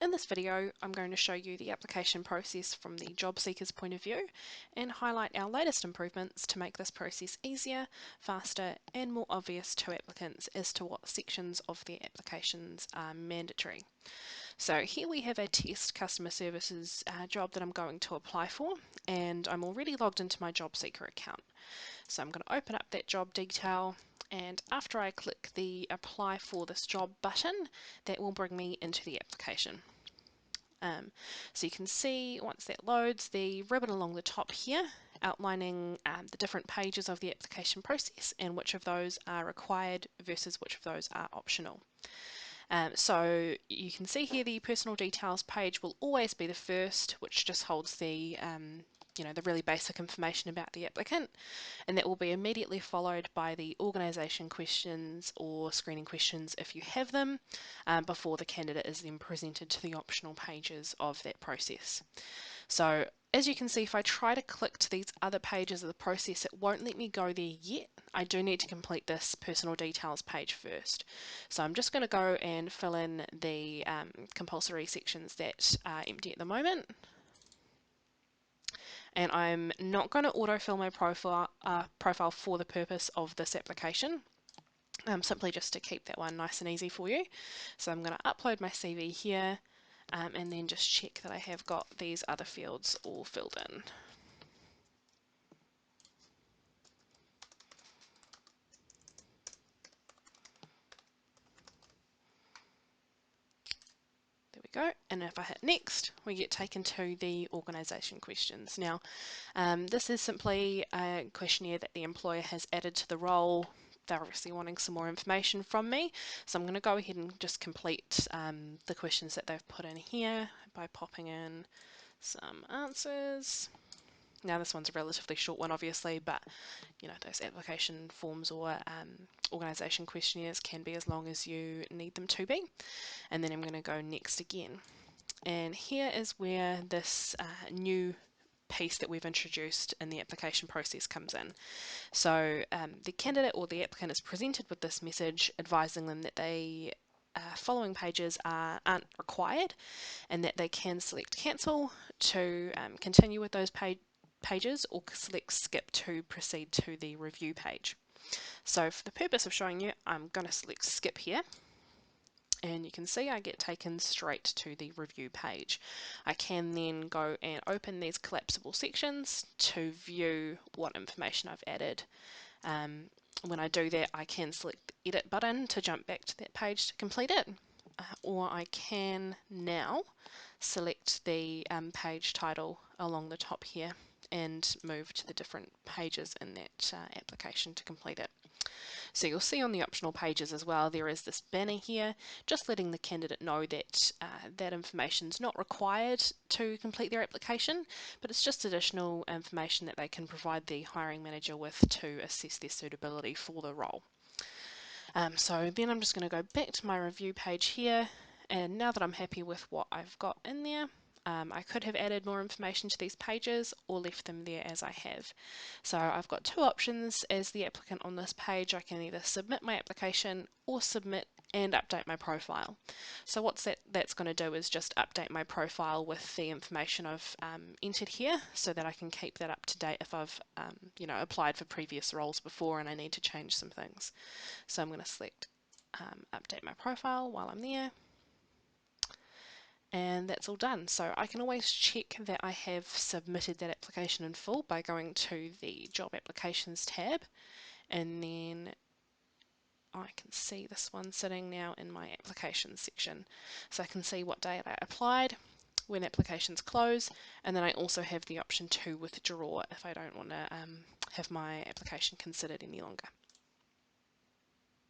In this video, I'm going to show you the application process from the job seeker's point of view and highlight our latest improvements to make this process easier, faster and more obvious to applicants as to what sections of their applications are mandatory. So here we have a test customer services job that I'm going to apply for, and I'm already logged into my job seeker account. So I'm going to open up that job detail, and after I click the apply for this job button, that will bring me into the application. So you can see once that loads, the ribbon along the top here outlining the different pages of the application process and which of those are required versus which of those are optional. So you can see here the personal details page will always be the first, which just holds the the really basic information about the applicant, and that will be immediately followed by the organisation questions or screening questions if you have them, before the candidate is then presented to the optional pages of that process. So as you can see, if I try to click to these other pages of the process, it won't let me go there yet. I do need to complete this personal details page first. So I'm just going to go and fill in the compulsory sections that are empty at the moment. And I'm not going to autofill my profile for the purpose of this application, simply just to keep that one nice and easy for you. So I'm going to upload my CV here, and then just check that I have got these other fields all filled in. Go, and if I hit next, we get taken to the organisation questions. Now, this is simply a questionnaire that the employer has added to the role. They're obviously wanting some more information from me, so I'm going to go ahead and just complete the questions that they've put in here by popping in some answers. Now this one's a relatively short one obviously, but those application forms or organisation questionnaires can be as long as you need them to be. And then I'm going to go next again. And here is where this new piece that we've introduced in the application process comes in. So the candidate or the applicant is presented with this message advising them that they following pages aren't required and that they can select cancel to continue with those pages or select skip to proceed to the review page. So for the purpose of showing you, I'm going to select skip here, and you can see I get taken straight to the review page. I can then go and open these collapsible sections to view what information I've added. When I do that, I can select the edit button to jump back to that page to complete it, or I can now select the page title along the top here and move to the different pages in that application to complete it. So you'll see on the optional pages as well, there is this banner here, just letting the candidate know that that information is not required to complete their application, but it's just additional information that they can provide the hiring manager with to assess their suitability for the role. So then I'm just going to go back to my review page here, and now that I'm happy with what I've got in there, I could have added more information to these pages or left them there as I have. So I've got two options as the applicant on this page. I can either submit my application or submit and update my profile. So what's that's going to do is just update my profile with the information I've entered here, so that I can keep that up to date if I've applied for previous roles before and I need to change some things. So I'm going to select update my profile while I'm there. And that's all done. So I can always check that I have submitted that application in full by going to the Job Applications tab, and then I can see this one sitting now in my applications section. So I can see what date I applied, when applications close, and then I also have the option to withdraw if I don't want to have my application considered any longer.